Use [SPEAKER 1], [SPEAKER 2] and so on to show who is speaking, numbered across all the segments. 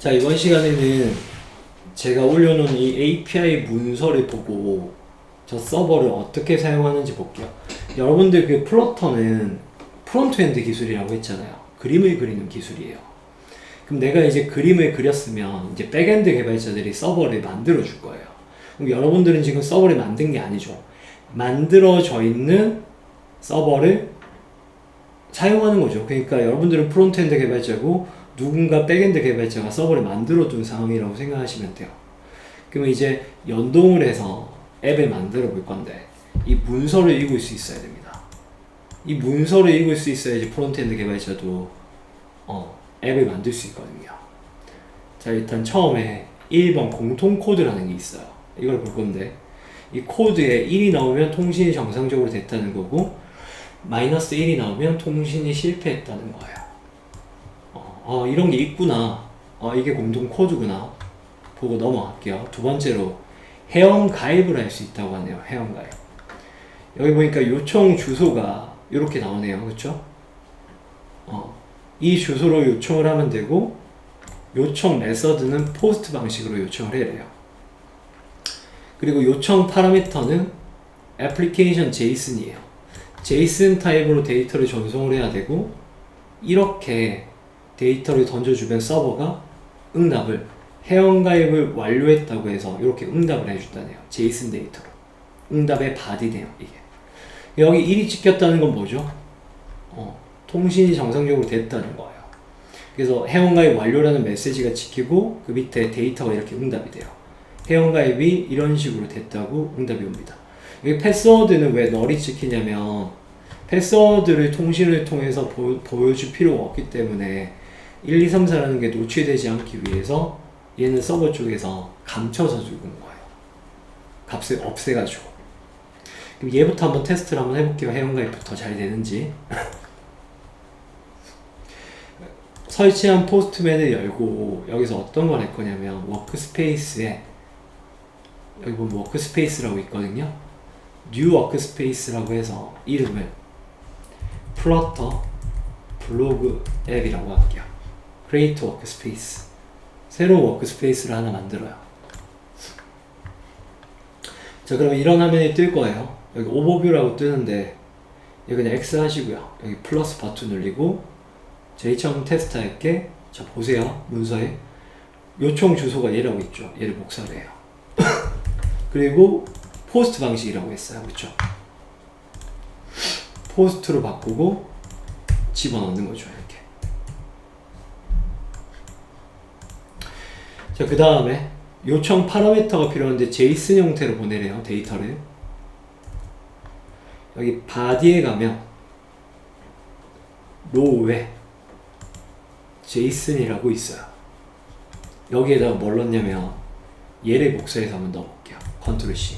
[SPEAKER 1] 자, 이번 시간에는 제가 올려놓은 이 API 문서를 보고 저 서버를 어떻게 사용하는지 볼게요. 여러분들 그 플러터는 프론트엔드 기술이라고 했잖아요. 그림을 그리는 기술이에요. 그럼 내가 이제 그림을 그렸으면 이제 백엔드 개발자들이 서버를 만들어 줄 거예요. 그럼 여러분들은 지금 서버를 만든 게 아니죠. 만들어져 있는 서버를 사용하는 거죠. 그러니까 여러분들은 프론트엔드 개발자고 누군가 백엔드 개발자가 서버를 만들어 둔 상황이라고 생각하시면 돼요. 그러면 이제 연동을 해서 앱을 만들어 볼 건데 이 문서를 읽을 수 있어야 됩니다. 이 문서를 읽을 수 있어야지 프론트엔드 개발자도 앱을 만들 수 있거든요. 자, 일단 처음에 1번 공통 코드라는 게 있어요. 이걸 볼 건데 이 코드에 1이 나오면 통신이 정상적으로 됐다는 거고 마이너스 1이 나오면 통신이 실패했다는 거예요. 이런 게 있구나. 이게 공통 코드구나. 보고 넘어갈게요. 두 번째로 회원 가입을 할 수 있다고 하네요. 회원 가입. 여기 보니까 요청 주소가 이렇게 나오네요. 그쵸? 이 주소로 요청을 하면 되고 요청 메서드는 포스트 방식으로 요청을 해야 돼요. 그리고 요청 파라미터는 애플리케이션 제이슨이에요. 제이슨 타입으로 데이터를 전송을 해야 되고 이렇게 데이터를 던져주면 서버가 응답을 회원가입을 완료했다고 해서 이렇게 응답을 해준다네요. 제이슨 데이터로. 응답의 바디네요. 이게. 여기 1이 찍혔다는 건 뭐죠? 통신이 정상적으로 됐다는 거예요. 그래서 회원가입 완료라는 메시지가 찍히고 그 밑에 데이터가 이렇게 응답이 돼요. 회원가입이 이런 식으로 됐다고 응답이 옵니다. 여기 패스워드는 왜 널이 찍히냐면 패스워드를 통신을 통해서 보여줄 필요가 없기 때문에 1, 2, 3, 4라는 게 노출되지 않기 위해서 얘는 서버 쪽에서 감춰서 주는 거예요. 값을 없애가지고. 그럼 얘부터 한번 테스트를 한번 해볼게요. 회원가입부터 잘 되는지. 설치한 포스트맨을 열고 여기서 어떤 걸 할 거냐면 워크스페이스에 여기 보면 워크스페이스라고 있거든요. 뉴 워크스페이스라고 해서 이름을 플러터 블로그 앱이라고 할게요. 크리에이트 워크스페이스. 새로운 워크스페이스를 하나 만들어요. 자, 그러면 이런 화면이 뜰 거예요. 여기 오버뷰라고 뜨는데 여기 그냥 X 하시고요. 여기 플러스 버튼 누르고 제일 처음 테스트 할게. 자, 보세요. 문서에 요청 주소가 얘라고 있죠. 얘를 복사를 해요. 그리고 포스트 방식이라고 했어요. 그쵸? 포스트로 바꾸고 집어넣는 거죠. 이렇게. 자, 그 다음에 요청 파라미터가 필요한데 제이슨 형태로 보내래요. 데이터를. 여기 바디에 가면 로우에 제이슨이라고 있어요. 여기에다가 뭘 넣냐면 얘를 복사해서 한번 넣어볼게요. 컨트롤 C,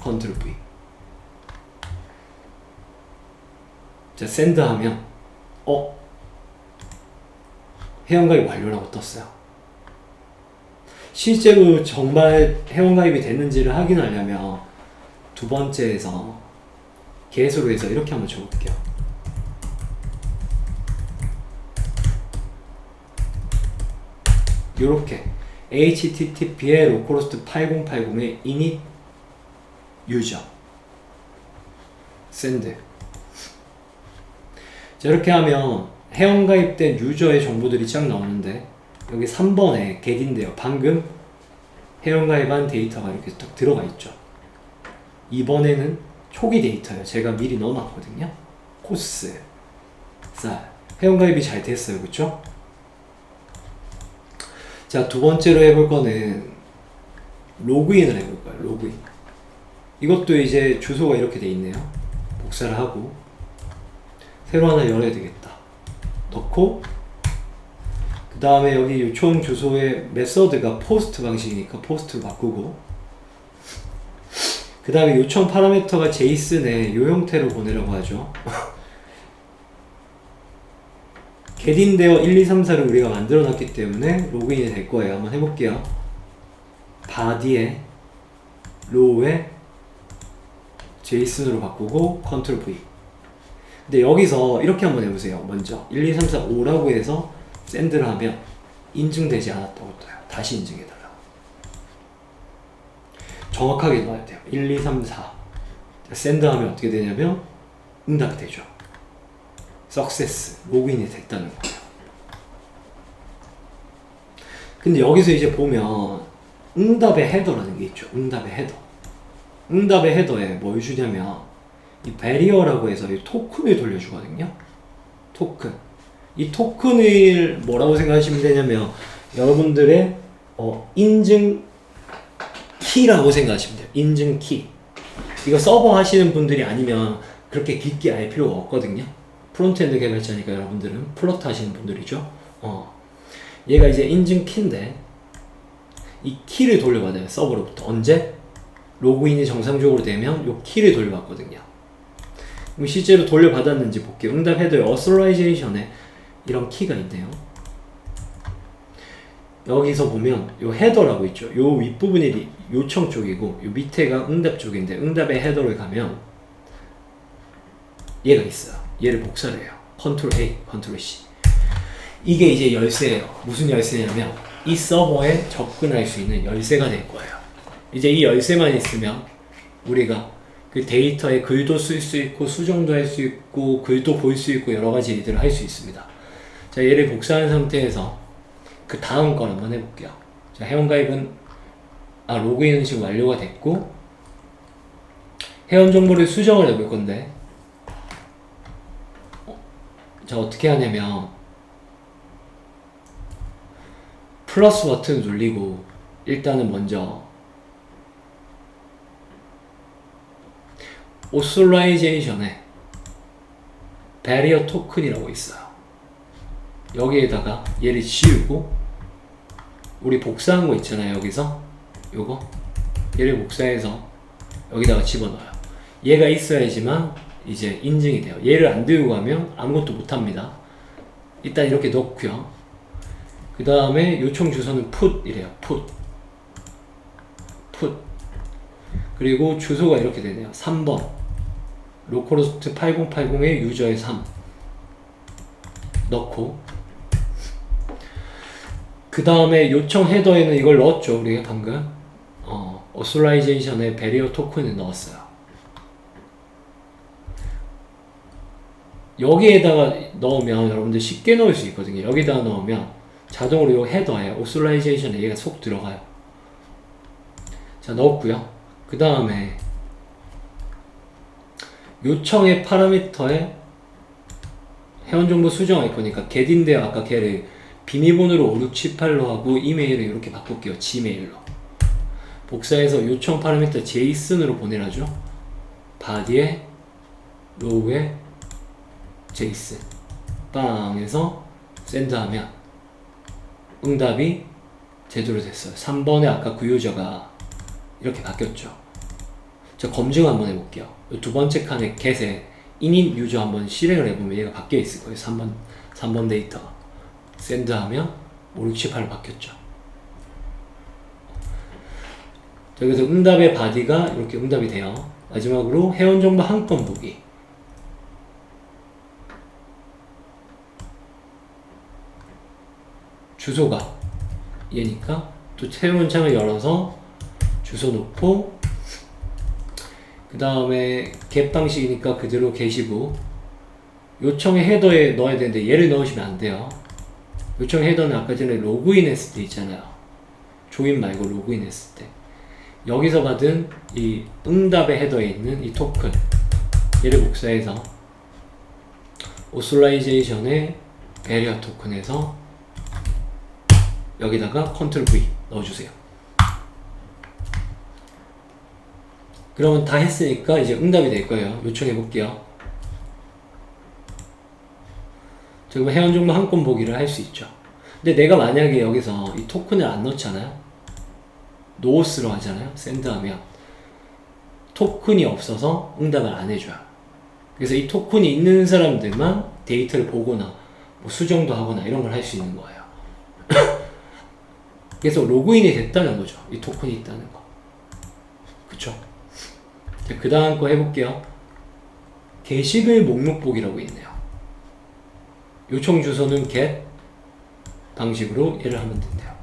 [SPEAKER 1] 컨트롤 V. 자, 샌드 하면 회원가입 완료라고 떴어요. 실제로 정말 회원가입이 됐는지를 확인하려면 두 번째에서 개수로 해서 이렇게 한번 적어볼게요. 요렇게 http에 localhost 8080에 init user send. 자, 이렇게 하면 회원가입된 유저의 정보들이 쫙 나오는데 여기 3번에 get인데요. 방금 회원가입한 데이터가 이렇게 딱 들어가 있죠. 2번에는 초기 데이터예요. 제가 미리 넣어놨거든요. 코스, 쌀. 회원가입이 잘 됐어요. 그쵸? 자, 두 번째로 해볼 거는 로그인을 해볼 거예요. 로그인. 이것도 이제 주소가 이렇게 돼 있네요. 복사를 하고 새로 하나 열어야 되겠다. 넣고 그 다음에 여기 요청 주소의 메서드가 포스트 방식이니까 포스트로 바꾸고 그 다음에 요청 파라미터가 제이슨의 요 형태로 보내라고 하죠. get인데요. 1, 2, 3, 4를 우리가 만들어 놨기 때문에 로그인이 될 거예요. 한번 해볼게요. 바디에 로우에 제이슨으로 바꾸고 컨트롤 V. 근데 여기서 이렇게 한번 해보세요. 먼저 1, 2, 3, 4, 5라고 해서 샌드를 하면 인증되지 않았다고 떠요. 다시 인증해달라고. 정확하게 넣어야 돼요. 1, 2, 3, 4. 샌드하면 어떻게 되냐면 응답이 되죠. 석세스, 로그인이 됐다는 거예요. 근데 여기서 이제 보면 응답의 헤더라는 게 있죠. 응답의 헤더. 응답의 헤더에 뭘 주냐면 이 베리어라고 해서 이 토큰을 돌려주거든요. 토큰. 이 토큰을 뭐라고 생각하시면 되냐면 여러분들의 인증 키라고 생각하시면 돼요. 인증 키. 이거 서버 하시는 분들이 아니면 그렇게 깊게 알 필요가 없거든요. 프론트엔드 개발자니까 여러분들은 플러트 하시는 분들이죠. 얘가 이제 인증 키인데 이 키를 돌려받아요. 서버로부터. 언제? 로그인이 정상적으로 되면 이 키를 돌려받거든요. 그럼 실제로 돌려받았는지 볼게요. 응답 헤더의 어소라이제이션에 이런 키가 있네요. 여기서 보면 이 헤더라고 있죠. 이 윗부분이 요청 쪽이고 이 밑에가 응답 쪽인데 응답의 헤더를 가면 얘가 있어요. 얘를 복사를 해요. 컨트롤 A, 컨트롤 C. 이게 이제 열쇠예요. 무슨 열쇠냐면 이 서버에 접근할 수 있는 열쇠가 될 거예요. 이제 이 열쇠만 있으면 우리가 그 데이터에 글도 쓸 수 있고 수정도 할 수 있고 글도 볼 수 있고 여러 가지 일들을 할 수 있습니다. 자, 얘를 복사한 상태에서 그 다음 걸 한번 해볼게요. 자, 회원가입은 로그인은 지금 완료가 됐고 회원 정보를 수정을 해볼 건데 자, 어떻게 하냐면 플러스 버튼 누르고 일단은 먼저 오솔라이제이션에 베리어 토큰이라고 있어요. 여기에다가 얘를 지우고 우리 복사한 거 있잖아요. 여기서 요거 얘를 복사해서 여기다가 집어넣어요. 얘가 있어야지만 이제 인증이 돼요. 얘를 안 들고 가면 아무것도 못합니다. 일단 이렇게 넣고요. 그 다음에 요청 주소는 put이래요. put 그리고 주소가 이렇게 되네요. 3번 로컬호스트 8080의 유저의 3 넣고 그 다음에 요청 헤더에는 이걸 넣었죠. 우리가 방금 어솔라이제이션에 베리어 토큰을 넣었어요. 여기에다가 넣으면 여러분들 쉽게 넣을 수 있거든요. 여기다가 넣으면 자동으로 이 헤더에 오솔라이제이션에 얘가 속 들어가요. 자, 넣었고요. 그 다음에 요청의 파라미터에 회원정보 수정할 거니까 get인데요. 아까 걔를 비밀번호로 5678로 하고 이메일을 이렇게 바꿀게요. gmail로 복사해서 요청 파라미터 제이슨으로 보내라죠. body에 로우에 제이슨 빵 해서 샌드하면 응답이 제대로 됐어요. 3번에 아까 그 유저가 이렇게 바뀌었죠. 자, 검증 한번 해볼게요. 두 번째 칸에 get에 init 유저 한번 실행을 해보면 얘가 바뀌어 있을 거예요. 3번 데이터 샌드하면 5678로 바뀌었죠. 자, 그래서 응답의 body가 이렇게 응답이 돼요. 마지막으로 회원정보 한 건 보기. 주소가 얘니까 또 새로운 창을 열어서 주소 넣고 그 다음에 get 방식이니까 그대로 계시고 요청의 헤더에 넣어야 되는데 얘를 넣으시면 안 돼요. 요청 헤더는 아까 전에 로그인 했을 때 있잖아요. 조인 말고 로그인 했을 때 여기서 받은 이 응답의 헤더에 있는 이 토큰 얘를 복사해서 오솔라이제이션의 베리어 토큰에서 여기다가 컨트롤 V 넣어주세요. 그러면 다 했으니까 이제 응답이 될 거예요. 요청해 볼게요. 지금 회원정보 한 건 보기를 할 수 있죠. 근데 내가 만약에 여기서 이 토큰을 안 넣잖아요. 노스로 하잖아요. 샌드하면 토큰이 없어서 응답을 안 해줘요. 그래서 이 토큰이 있는 사람들만 데이터를 보거나 뭐 수정도 하거나 이런 걸 할 수 있는 거예요. 그래서 로그인이 됐다는 거죠. 이 토큰이 있다는 거. 그쵸? 그 다음 거 해볼게요. 게시글 목록 보기라고 있네요. 요청 주소는 get 방식으로 얘를 하면 된대요.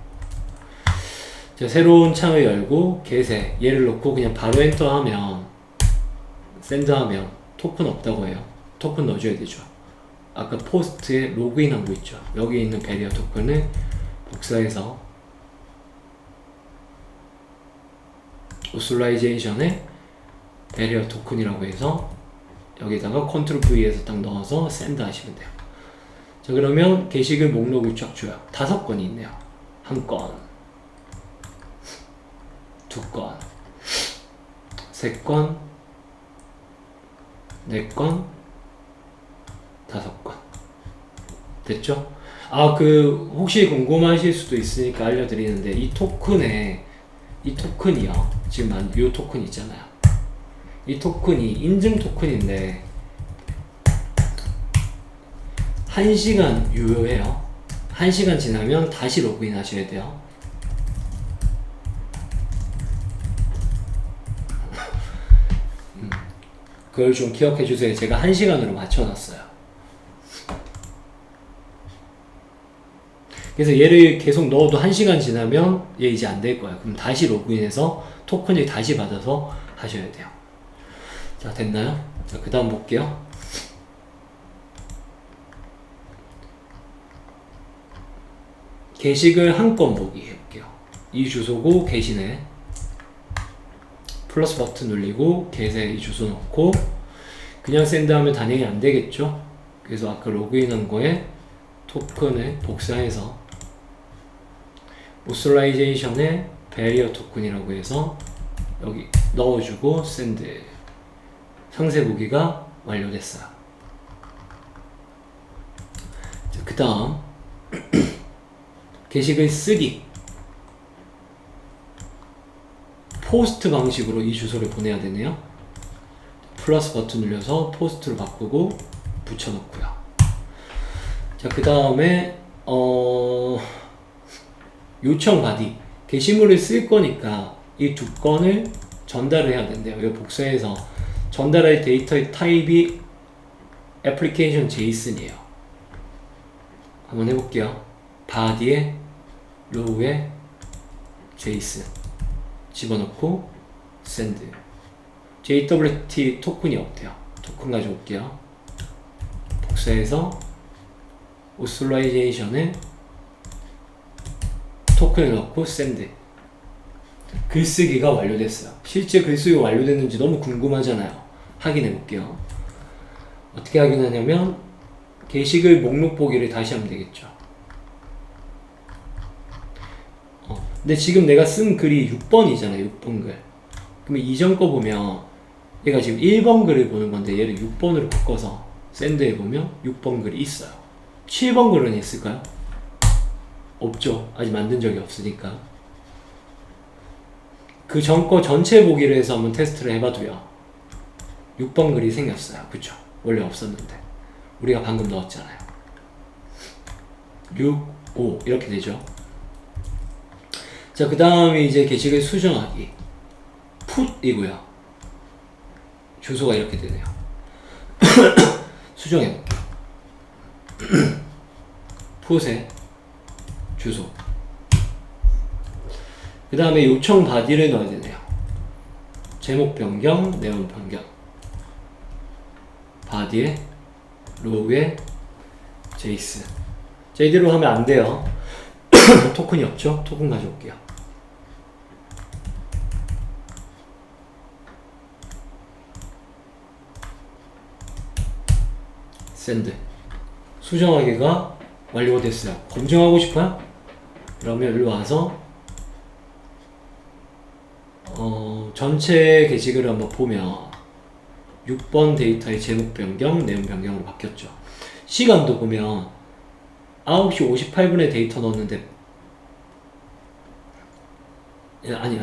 [SPEAKER 1] 자, 새로운 창을 열고 개세 얘를 놓고 그냥 바로 엔터하면 샌드하면 토큰 없다고 해요. 토큰 넣어줘야 되죠. 아까 포스트에 로그인 한 거 있죠. 여기 있는 베리어 토큰을 복사해서 오슬라이제이션에 베리어 토큰이라고 해서 여기다가 컨트롤 V에서 딱 넣어서 샌드 하시면 돼요. 자, 그러면 게시글 목록을 쫙 줘요. 5건이 있네요. 1건, 2건, 3건, 4건, 5건. 됐죠? 아, 혹시 궁금하실 수도 있으니까 알려드리는데, 이 토큰이요. 지금 이 토큰 있잖아요. 이 토큰이 인증 토큰인데, 1시간 유효해요. 1시간 지나면 다시 로그인 하셔야 돼요. 그걸 좀 기억해 주세요. 제가 1시간으로 맞춰놨어요. 그래서 얘를 계속 넣어도 1시간 지나면 얘 이제 안 될 거야. 그럼 다시 로그인해서 토큰을 다시 받아서 하셔야 돼요. 자, 됐나요? 자, 그 다음 볼게요. 게시글 한 건 보기 해볼게요. 이 주소고 게시네. 플러스 버튼 눌리고 게세 이 주소 넣고 그냥 샌드하면 당연히 안 되겠죠. 그래서 아까 로그인한 거에 토큰을 복사해서 오슬라이제이션에 베리어 토큰이라고 해서 여기 넣어주고 샌드. 상세 보기가 완료됐어요. 자, 그 다음 게시글 쓰기. 포스트 방식으로 이 주소를 보내야 되네요. 플러스 버튼 눌려서 포스트로 바꾸고 붙여놓고요. 자, 그 다음에 요청 바디. 게시물을 쓸 거니까 이 2건을 전달을 해야 된대요. 이거 복사해서 전달할 데이터의 타입이 애플리케이션 제이슨이에요. 한번 해볼게요. 바디에 로우에 제이슨 집어넣고 샌드. JWT 토큰이 없대요. 토큰 가져올게요. 복사해서 오슬라이제이션에 토큰을 넣고 샌드. 글쓰기가 완료됐어요. 실제 글쓰기가 완료됐는지 너무 궁금하잖아요. 확인해 볼게요. 어떻게 확인하냐면 게시글 목록 보기를 다시 하면 되겠죠. 근데 지금 내가 쓴 글이 6번이잖아요. 6번 글. 그러면 이전 거 보면 얘가 지금 1번 글을 보는 건데 얘를 6번으로 바꿔서 샌드해 보면 6번 글이 있어요. 7번 글은 있을까요? 없죠. 아직 만든 적이 없으니까. 그 전 거 전체 보기를 해서 한번 테스트를 해봐도요. 6번 글이 생겼어요. 그쵸? 원래 없었는데. 우리가 방금 넣었잖아요. 6, 5 이렇게 되죠. 자, 그 다음에 이제 게시글 수정하기. 풋이고요. 주소가 이렇게 되네요. 수정해볼게요. 풋에 주소. 그 다음에 요청 바디를 넣어야 되네요. 제목 변경, 내용 변경. 바디에 로우에 제이슨. 자, 이대로 하면 안 돼요. 토큰이 없죠? 토큰 가져올게요. 샌드. 수정하기가 완료됐어요. 검증하고 싶어요? 그러면 일로 와서 전체 게시글을 한번 보면 6번 데이터의 제목 변경, 내용 변경으로 바뀌었죠. 시간도 보면 9시 58분에 데이터 넣었는데 아니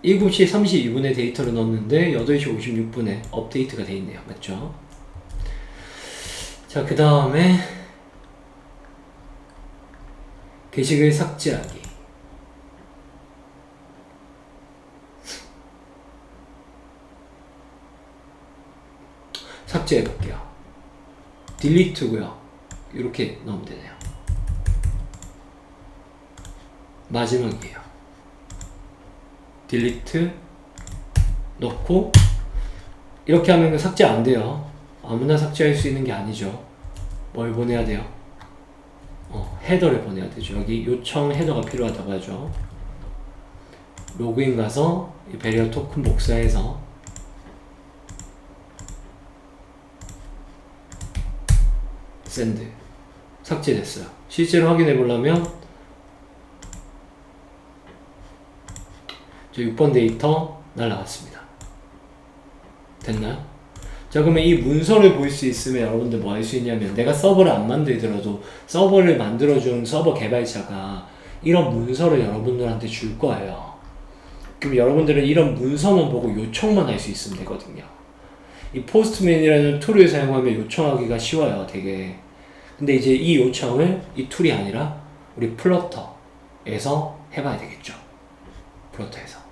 [SPEAKER 1] 7시 32분에 데이터를 넣었는데 8시 56분에 업데이트가 돼 있네요. 맞죠? 자, 그 다음에 게시글 삭제하기. 삭제해볼게요. 딜리트고요. 이렇게 넣으면 되네요. 마지막이에요. 딜리트 넣고 이렇게 하면 삭제 안 돼요. 아무나 삭제할 수 있는 게 아니죠. 뭘 보내야 돼요? 헤더를 보내야 되죠. 여기 요청 헤더가 필요하다고 하죠. 로그인 가서 이 배리어 토큰 복사해서 샌드 삭제됐어요. 실제로 확인해 보려면 저 6번 데이터 날라갔습니다. 됐나요? 자, 그러면 이 문서를 볼 수 있으면 여러분들 뭐 할 수 있냐면, 내가 서버를 안 만들더라도 서버를 만들어준 서버 개발자가 이런 문서를 여러분들한테 줄 거예요. 그럼 여러분들은 이런 문서만 보고 요청만 할 수 있으면 되거든요. 이 포스트맨이라는 툴을 사용하면 요청하기가 쉬워요, 되게. 근데 이제 이 요청을 이 툴이 아니라 우리 플러터에서 해봐야 되겠죠. 플러터에서.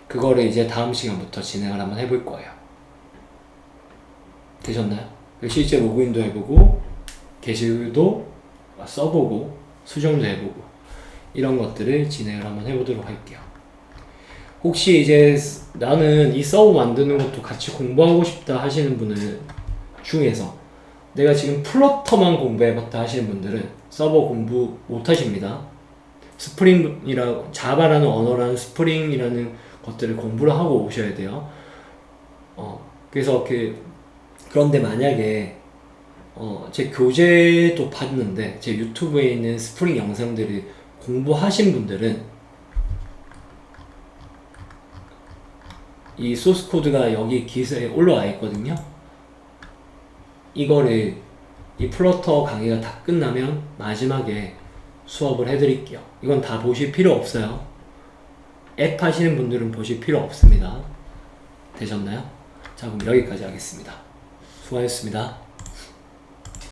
[SPEAKER 1] 그거를 이제 다음 시간부터 진행을 한번 해볼 거예요. 되셨나요? 실제 로그인도 해보고, 게시글도 써보고, 수정도 해보고, 이런 것들을 진행을 한번 해보도록 할게요. 혹시 이제 나는 이 서버 만드는 것도 같이 공부하고 싶다 하시는 분들 중에서, 내가 지금 플러터만 공부해봤다 하시는 분들은 서버 공부 못 하십니다. 스프링이라, 자바라는 언어라는 스프링이라는 것들을 공부를 하고 오셔야 돼요. 그래서 그런데 만약에 제 교재도 봤는데, 제 유튜브에 있는 스프링 영상들을 공부하신 분들은 이 소스 코드가 여기 기사에 올라와 있거든요. 이거를 이 플러터 강의가 다 끝나면 마지막에 수업을 해드릴게요. 이건 다 보실 필요 없어요. 앱 하시는 분들은 보실 필요 없습니다. 되셨나요? 자, 그럼 여기까지 하겠습니다. 수고하셨습니다.